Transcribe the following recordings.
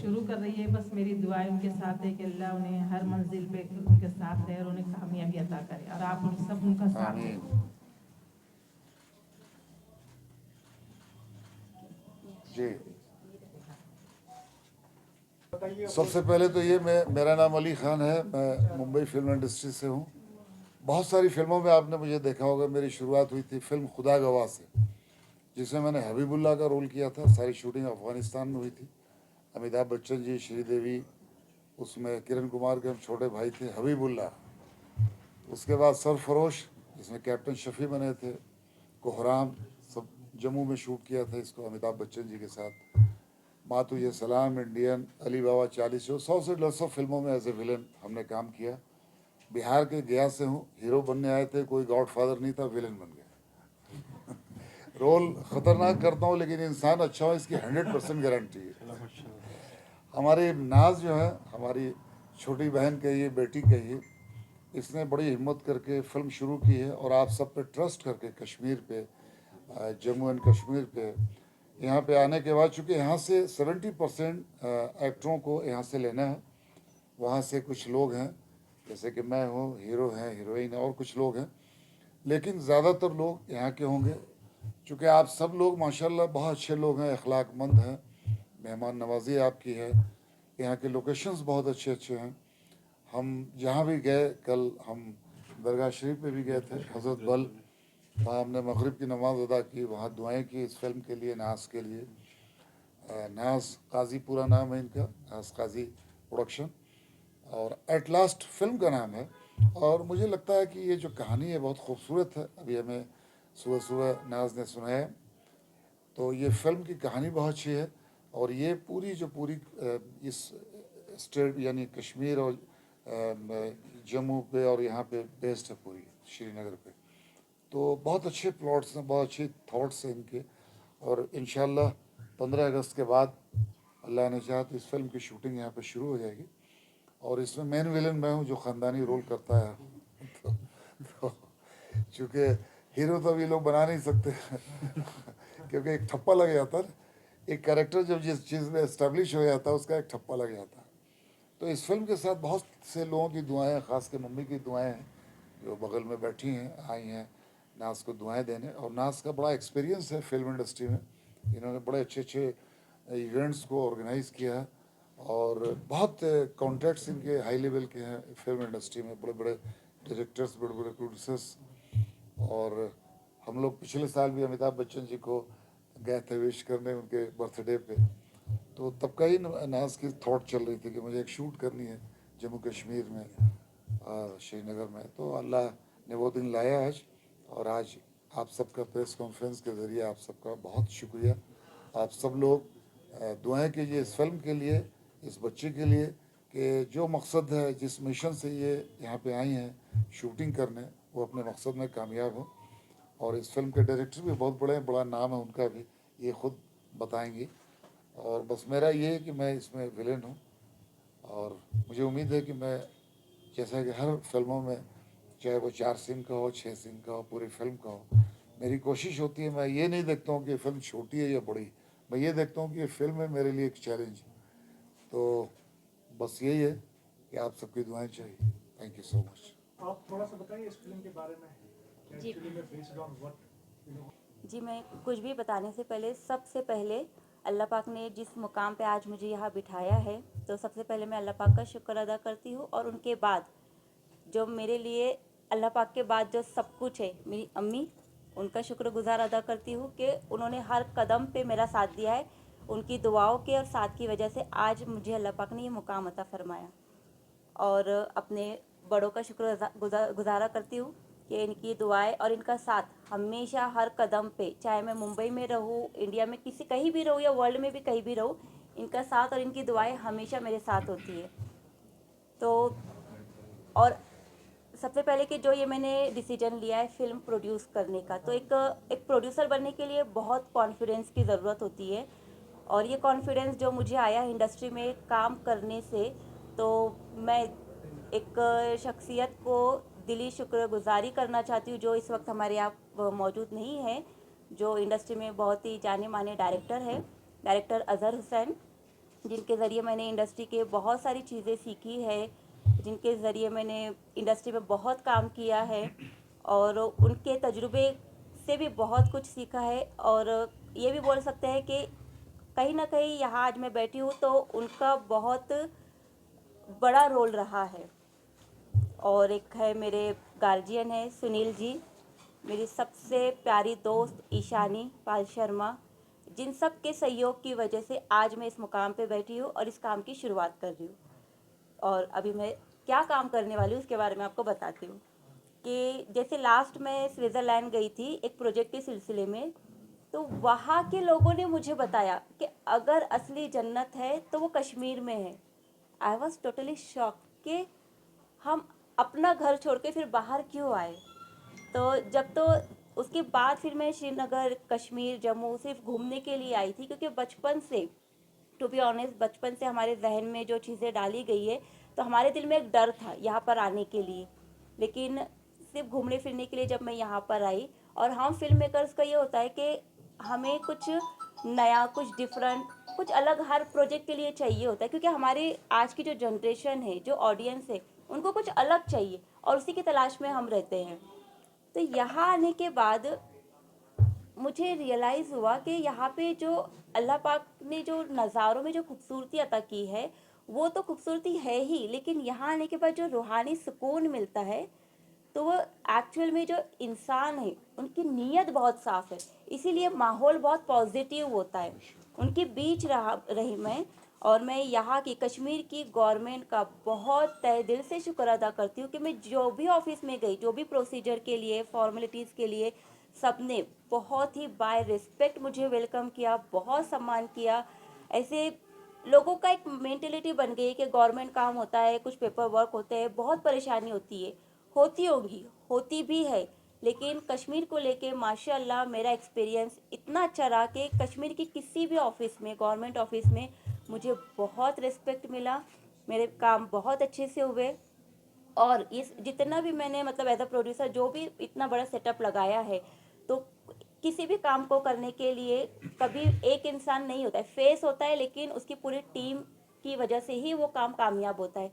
शुरू कर रही है। बस मेरी दुआएं उनके साथ है कि अल्लाह उन्हें हर मंजिल पे उनके साथ रहे और उन्हें कामयाबी अता करे और आप उन सब उनका साथ दें। जी, सबसे पहले तो ये मेरा नाम अली खान है। मैं मुंबई फिल्म इंडस्ट्री से हूँ। बहुत सारी फिल्मों में आपने मुझे देखा होगा। मेरी शुरुआत हुई थी फिल्म खुदा गवाह से, जिसमें मैंने हबीबुल्ला का रोल किया था। सारी शूटिंग अफगानिस्तान में हुई थी। अमिताभ बच्चन जी, श्रीदेवी, उसमें किरण कुमार के हम छोटे भाई थे हबीबुल्ला। उसके बाद सरफरोश, जिसमें कैप्टन शफी बने थे, कोहराम, सब जम्मू में शूट किया था इसको अमिताभ बच्चन जी के साथ। माँ तुझे सलाम, इंडियन, अली बाबा 40, 100 से 150 फिल्मों में एज ए विलन हमने काम किया। बिहार के गया से हूँ। हीरो बनने आए थे, कोई गॉडफादर नहीं था, विलन बन गया। रोल खतरनाक करता हूँ लेकिन इंसान अच्छा हो इसकी 100% गारंटी है। हमारी नाज जो है, हमारी छोटी बहन कहिए, बेटी कहिए, इसने बड़ी हिम्मत करके फिल्म शुरू की है और आप सब पे ट्रस्ट करके कश्मीर पे, जम्मू एंड कश्मीर पे यहाँ पे आने के बाद, चूँकि यहाँ से 70% एक्टरों को यहाँ से लेना है। वहाँ से कुछ लोग हैं, जैसे कि मैं हूँ, हीरो हैं, हीरोइन है और कुछ लोग हैं, लेकिन ज़्यादातर लोग यहाँ के होंगे। चूँकि आप सब लोग माशाल्लाह बहुत अच्छे लोग हैं, अखलाकमंद हैं, मेहमान नवाजी आपकी है, यहाँ के लोकेशंस बहुत अच्छे अच्छे हैं। हम जहाँ भी गए, कल हम दरगाह शरीफ पे भी गए थे, हज़रत बल, वहाँ हमने मगरिब की नमाज़ अदा की, वहाँ दुआएं की इस फिल्म के लिए, नाज के लिए। नाज काजी पूरा नाम है इनका, नाज काजी प्रोडक्शन, और एट लास्ट फिल्म का नाम है। और मुझे लगता है कि ये जो कहानी है बहुत खूबसूरत है। अभी हमें सुबह सुबह नाज ने सुनाया, तो ये फिल्म की कहानी बहुत अच्छी है। और ये पूरी जो पूरी इस स्टेट यानी कश्मीर और जम्मू पे और यहाँ पे बेस्ड है, पूरी श्रीनगर पे। तो बहुत अच्छे प्लॉट्स हैं, बहुत अच्छे थॉट्स हैं इनके। और इंशाल्लाह 15 अगस्त के बाद अल्लाह ने चाहा तो इस फिल्म की शूटिंग यहाँ पे शुरू हो जाएगी। और इसमें मेन विलन मैं हूँ जो ख़ानदानी रोल करता है। तो चूँकि हीरो तो अभी लोग बना नहीं सकते क्योंकि एक ठप्पा लग जाता है। एक कैरेक्टर जब जिस चीज़ में इस्टेब्लिश हो जाता है उसका एक ठप्पा लग जाता है। तो इस फिल्म के साथ बहुत से लोगों की दुआएं हैं, ख़ास के मम्मी की दुआएं हैं जो बगल में बैठी हैं, आई हैं नाज को दुआएं देने। और नाज का बड़ा एक्सपीरियंस है फिल्म इंडस्ट्री में। इन्होंने बड़े अच्छे अच्छे इवेंट्स को ऑर्गेनाइज़ किया है और बहुत कॉन्टैक्ट्स इनके हाई लेवल के हैं फिल्म इंडस्ट्री में, बड़े बड़े डायरेक्टर्स, बड़े बड़े प्रोड्यूसर्स। और हम लोग पिछले साल भी अमिताभ बच्चन जी को गए थे विश करने उनके बर्थडे पे। तो तब का ही नाज की थॉट चल रही थी कि मुझे एक शूट करनी है जम्मू कश्मीर में, श्रीनगर में। तो अल्लाह ने वो दिन लाया आज। और आज आप सबका प्रेस कॉन्फ्रेंस के ज़रिए आप सबका बहुत शुक्रिया। आप सब लोग दुआएं कीजिए इस फिल्म के लिए, इस बच्चे के लिए, कि जो मकसद है, जिस मिशन से ये यहाँ पे आई हैं शूटिंग करने, वो अपने मकसद में कामयाब हो। और इस फिल्म के डायरेक्टर भी बहुत बड़े हैं, बड़ा नाम है उनका भी, ये खुद बताएंगी। और बस मेरा ये है कि मैं इसमें विलेन हूँ और मुझे उम्मीद है कि मैं, जैसा कि हर फिल्मों में, चाहे वो 4 सीन का हो, 6 सीन का हो, पूरी फिल्म का हो, मेरी कोशिश होती है, मैं ये नहीं देखता हूँ कि फिल्म छोटी है या बड़ी, मैं ये देखता हूँ कि ये फिल्म है मेरे लिए एक चैलेंज। तो बस यही है कि आप सबकी दुआएं चाहिए। Thank you so much. आप थोड़ा सा बताइए इस फिल्म के बारे में। जी एक्चुअली में बेस्ड ऑन व्हाट जी मैं कुछ भी बताने से पहले, सबसे पहले अल्लाह पाक ने जिस मुकाम पे आज मुझे यहाँ बिठाया है, तो सबसे पहले मैं अल्लाह पाक का शुक्र अदा करती हूँ। और उनके बाद जो मेरे लिए, अल्लाह पाक के बाद जो सब कुछ है, मेरी अम्मी, उनका शुक्रगुजार अदा करती हूँ कि उन्होंने हर कदम पे मेरा साथ दिया है। उनकी दुआओं के और साथ की वजह से आज मुझे अल्लाह पाक ने ये मुकाम अता फरमाया। और अपने बड़ों का शुक्र गुजारा करती हूँ कि इनकी दुआएं और इनका साथ हमेशा हर कदम पे, चाहे मैं मुंबई में रहूँ, इंडिया में किसी कहीं भी रहूँ या वर्ल्ड में भी कहीं भी रहूँ, इनका साथ और इनकी दुआएं हमेशा मेरे साथ होती है। तो और सबसे पहले कि जो ये मैंने डिसीजन लिया है फिल्म प्रोड्यूस करने का, तो एक प्रोड्यूसर बनने के लिए बहुत कॉन्फिडेंस की ज़रूरत होती है। और ये कॉन्फिडेंस जो मुझे आया इंडस्ट्री में काम करने से, तो मैं एक शख्सियत को दिली शुक्रगुजारी करना चाहती हूँ जो इस वक्त हमारे यहाँ मौजूद नहीं है, जो इंडस्ट्री में बहुत ही जाने माने डायरेक्टर है, डायरेक्टर अज़हर हुसैन। जिनके ज़रिए मैंने इंडस्ट्री के बहुत सारी चीज़ें सीखी है, जिनके ज़रिए मैंने इंडस्ट्री में बहुत काम किया है और उनके तजुर्बे से भी बहुत कुछ सीखा है। और ये भी बोल सकते हैं कि कहीं ना कहीं यहाँ आज मैं बैठी हूँ तो उनका बहुत बड़ा रोल रहा है। और एक है मेरे गार्जियन है सुनील जी, मेरी सबसे प्यारी दोस्त ईशानी पाल शर्मा, जिन सब के सहयोग की वजह से आज मैं इस मुकाम पे बैठी हूँ और इस काम की शुरुआत कर रही हूँ। और अभी मैं क्या काम करने वाली हूँ उसके बारे में आपको बताती हूँ कि जैसे लास्ट मैं स्विट्ज़रलैंड गई थी एक प्रोजेक्ट के सिलसिले में, तो वहाँ के लोगों ने मुझे बताया कि अगर असली जन्नत है तो वो कश्मीर में है। आई वॉज टोटली शॉक कि हम अपना घर छोड़ के फिर बाहर क्यों आए। तो उसके बाद फिर मैं श्रीनगर, कश्मीर, जम्मू सिर्फ घूमने के लिए आई थी, क्योंकि बचपन से, टू बी ऑनेस्ट, बचपन से हमारे जहन में जो चीज़ें डाली गई है तो हमारे दिल में एक डर था यहाँ पर आने के लिए। लेकिन सिर्फ घूमने फिरने के लिए जब मैं यहाँ पर आई, और हम फिल्म मेकर्स का ये होता है कि हमें कुछ नया, कुछ डिफरेंट, कुछ अलग हर प्रोजेक्ट के लिए चाहिए होता है, क्योंकि हमारे आज की जो जनरेशन है, जो ऑडियंस है, उनको कुछ अलग चाहिए और उसी की तलाश में हम रहते हैं। तो यहाँ आने के बाद मुझे रियलाइज़ हुआ कि यहाँ पे जो अल्लाह पाक ने जो नज़ारों में जो खूबसूरती अता की है वो तो खूबसूरती है ही, लेकिन यहाँ आने के बाद जो रूहानी सुकून मिलता है तो वो एक्चुअल में जो इंसान है उनकी नीयत बहुत साफ़ है, इसीलिए माहौल बहुत पॉजिटिव होता है। उनके बीच रही मैं, और मैं यहाँ की कश्मीर की गवर्नमेंट का बहुत तहे दिल से शुक्र अदा करती हूँ कि मैं जो भी ऑफिस में गई, जो भी प्रोसीजर के लिए, फॉर्मेलिटीज़ के लिए, सबने बहुत ही बाय रिस्पेक्ट मुझे वेलकम किया, बहुत सम्मान किया। ऐसे लोगों का एक मेंटेलिटी बन गई है कि गवर्नमेंट काम होता है, कुछ पेपर वर्क होते हैं, बहुत परेशानी होती है, होती होगी, होती भी है, लेकिन कश्मीर को लेके माशाल्लाह मेरा एक्सपीरियंस इतना अच्छा रहा कि कश्मीर की किसी भी ऑफिस में, गवर्नमेंट ऑफिस में मुझे बहुत रिस्पेक्ट मिला, मेरे काम बहुत अच्छे से हुए। और इस जितना भी मैंने मतलब एज अ प्रोड्यूसर जो भी इतना बड़ा सेटअप लगाया है, तो किसी भी काम को करने के लिए कभी एक इंसान नहीं होता है, फेस होता है, लेकिन उसकी पूरी टीम की वजह से ही वो काम कामयाब होता है।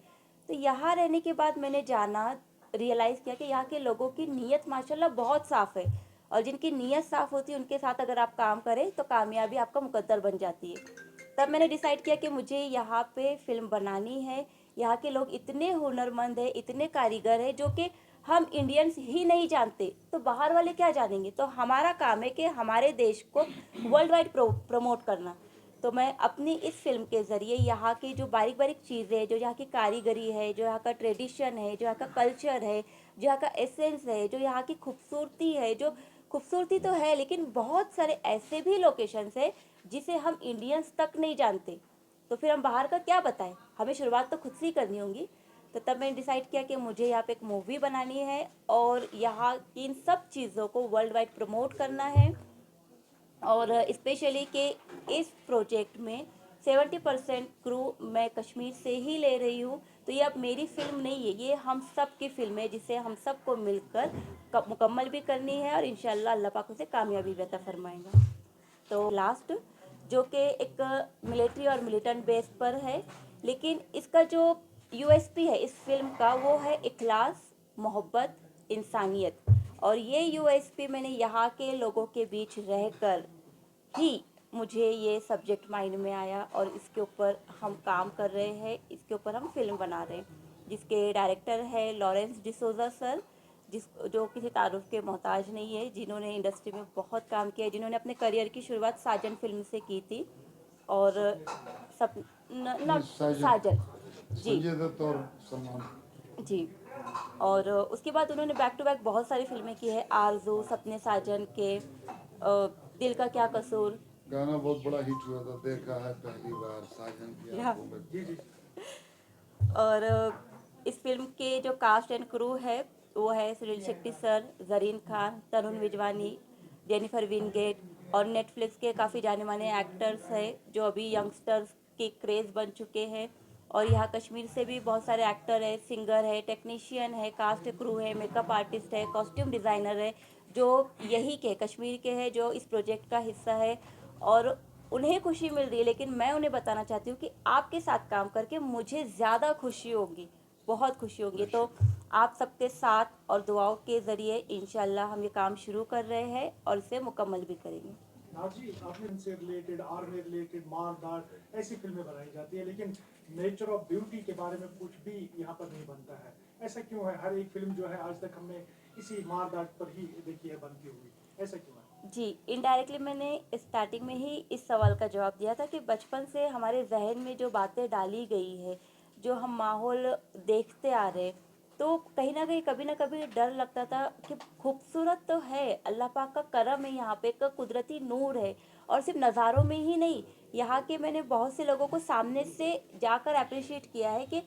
तो यहाँ रहने के बाद मैंने जाना, रियलाइज़ किया कि यहाँ के लोगों की नीयत माशाल्लाह बहुत साफ़ है, और जिनकी नीयत साफ़ होती है उनके साथ अगर आप काम करें तो कामयाबी आपका मुकद्दर बन जाती है। तब मैंने डिसाइड किया कि मुझे यहाँ पे फिल्म बनानी है। यहाँ के लोग इतने हुनरमंद हैं, इतने कारीगर हैं, जो कि हम इंडियंस ही नहीं जानते तो बाहर वाले क्या जानेंगे। तो हमारा काम है कि हमारे देश को वर्ल्ड वाइड प्रमोट करना। तो मैं अपनी इस फिल्म के ज़रिए यहाँ की जो बारीक बारीक चीज़ें, जो यहाँ की कारीगरी है, जो यहाँ का ट्रेडिशन है, जो यहाँ का कल्चर है, जो यहाँ का एसेंस है, जो यहाँ की खूबसूरती है, जो खूबसूरती तो है लेकिन बहुत सारे ऐसे भी लोकेशंस है जिसे हम इंडियंस तक नहीं जानते, तो फिर हम बाहर का क्या बताएं, हमें शुरुआत तो खुद से ही करनी होगी। तो तब मैंने डिसाइड किया कि मुझे यहाँ पे एक मूवी बनानी है और यहाँ की इन सब चीज़ों को वर्ल्ड वाइड प्रमोट करना है। और स्पेशली कि इस प्रोजेक्ट में 70% क्रू मैं कश्मीर से ही ले रही हूँ। तो ये अब मेरी फिल्म नहीं है, ये हम सब की फिल्म है, जिसे हम सबको मिलकर मुकम्मल भी करनी है और इंशाल्लाह अल्लाह पाक उसे कामयाबी भी अता फरमाएगा। तो लास्ट जो कि एक मिलिट्री और मिलिटेंट बेस पर है, लेकिन इसका जो यूएसपी है इस फिल्म का वो है इखलास, मोहब्बत, इंसानियत। और ये यूएसपी मैंने यहाँ के लोगों के बीच रहकर ही मुझे ये सब्जेक्ट माइंड में आया और इसके ऊपर हम काम कर रहे हैं, इसके ऊपर हम फिल्म बना रहे हैं, जिसके डायरेक्टर है लॉरेंस डिसोजा सर, जो किसी तारुफ के मोहताज नहीं है, जिन्होंने इंडस्ट्री में बहुत काम किया है, जिन्होंने अपने करियर की शुरुआत साजन फिल्म से की थी। और सब नॉट साजन जी, संजय दत्त और सलमान जी। और उसके बाद उन्होंने बैक टू बैक बहुत सारी फिल्में की है, आरजू, सपने साजन के, दिल का क्या कसूर, गाना बहुत बड़ा हिट हुआ था, देखा है पहली बार साजन की आंखों में। और इस फिल्म के जो कास्ट एंड क्रू है वो है सुनील शेट्टी सर, जरीन खान, तरुण विजवानी, जेनिफर विनगेट, और नेटफ्लिक्स के काफ़ी जाने माने एक्टर्स हैं जो अभी यंगस्टर्स के क्रेज़ बन चुके हैं। और यहाँ कश्मीर से भी बहुत सारे एक्टर है, सिंगर है, टेक्नीशियन है, कास्ट क्रू है, मेकअप आर्टिस्ट है, कॉस्ट्यूम डिज़ाइनर है, जो यही के कश्मीर के हैं, जो इस प्रोजेक्ट का हिस्सा है। और उन्हें खुशी मिल रही है, लेकिन मैं उन्हें बताना चाहती हूँ कि आपके साथ काम करके मुझे ज़्यादा खुशी होगी, बहुत खुशी होगी। तो आप सबके साथ और दुआओं के ज़रिए इंशाल्लाह हम ये काम शुरू कर रहे हैं और इसे मुकम्मल भी करेंगे। जी, आपने इनसे रिलेटेड, आर्मी रिलेटेड, मार धाड़ ऐसी फिल्में बनाई जाती है, लेकिन नेचर ऑफ ब्यूटी के बारे में कुछ भी यहाँ पर नहीं बनता है। ऐसा क्यों है? हर एक फिल्म जो है आज तक हमने इसी मार धाड़ पर ही देखी है बनती हुई, ऐसा क्यों है? जी, इनडायरेक्टली मैंने स्टार्टिंग में ही इस सवाल का जवाब दिया था कि बचपन से हमारे जहन में जो बातें डाली गई है, जो हम माहौल देखते आ रहे, तो कहीं ना कहीं कभी ना कभी डर लगता था कि खूबसूरत तो है, अल्लाह पाक का करम है, यहाँ पे एक कुदरती नूर है। और सिर्फ नज़ारों में ही नहीं, यहाँ के मैंने बहुत से लोगों को सामने से जाकर अप्रिशिएट किया है कि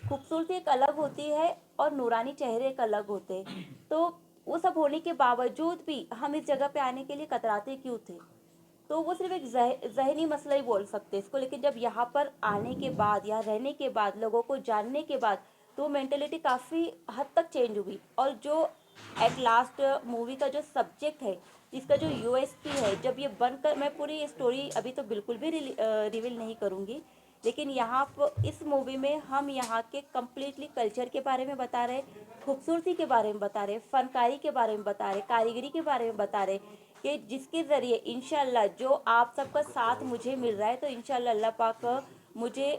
खूबसूरती एक अलग होती है और नूरानी चेहरे एक अलग होते हैं। तो वो सब होने के बावजूद भी हम इस जगह पे आने के लिए कतराते क्यों थे? तो वो सिर्फ एक ज़हनी मसला ही बोल सकते हैं इसको, लेकिन जब यहाँ पर आने के बाद, यहाँ रहने के बाद, लोगों को जानने के बाद, तो मेंटेलिटी काफ़ी हद तक चेंज हुई। और जो एट लास्ट मूवी का जो सब्जेक्ट है, इसका जो यूएसपी है, जब ये बनकर, मैं पूरी स्टोरी अभी तो बिल्कुल भी रिवील नहीं करूँगी, लेकिन यहाँ पर इस मूवी में हम यहाँ के कम्प्लीटली कल्चर के बारे में बता रहे, खूबसूरती के बारे में बता रहे, फनकारी के बारे में बता रहे, कारीगरी के बारे में बता रहे, कि जिसके ज़रिए इंशाल्लाह जो आप सबका साथ मुझे मिल रहा है, तो इंशाल्लाह अल्लाह पाक मुझे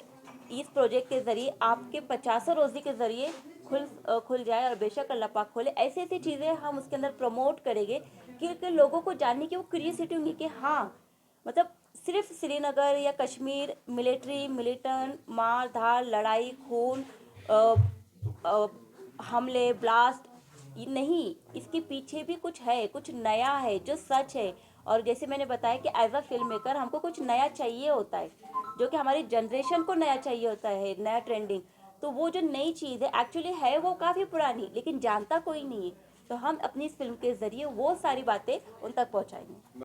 इस प्रोजेक्ट के ज़रिए आपके 50 रोज़ी के ज़रिए खुल जाए, और बेशक अल्लाह पाक खोले। ऐसी ऐसी चीज़ें हम उसके अंदर प्रमोट करेंगे कि लोगों को जानने की वो क्यूरियोसिटी होंगी कि हाँ, मतलब सिर्फ श्रीनगर या कश्मीर मिलिट्री, मिलिटेंट, मार धाड़, लड़ाई, खून, हमले, ब्लास्ट नहीं, इसके पीछे भी कुछ है, कुछ नया है जो सच है। और जैसे मैंने बताया कि एज अ फिल्म मेकर हमको कुछ नया चाहिए होता है, जो कि हमारी जनरेशन को नया चाहिए होता है, नया ट्रेंडिंग। तो वो जो नई चीज़ है एक्चुअली है वो काफ़ी पुरानी, लेकिन जानता कोई नहीं है। तो हम अपनी इस फिल्म के ज़रिए वो सारी बातें उन तक पहुँचाएंगे।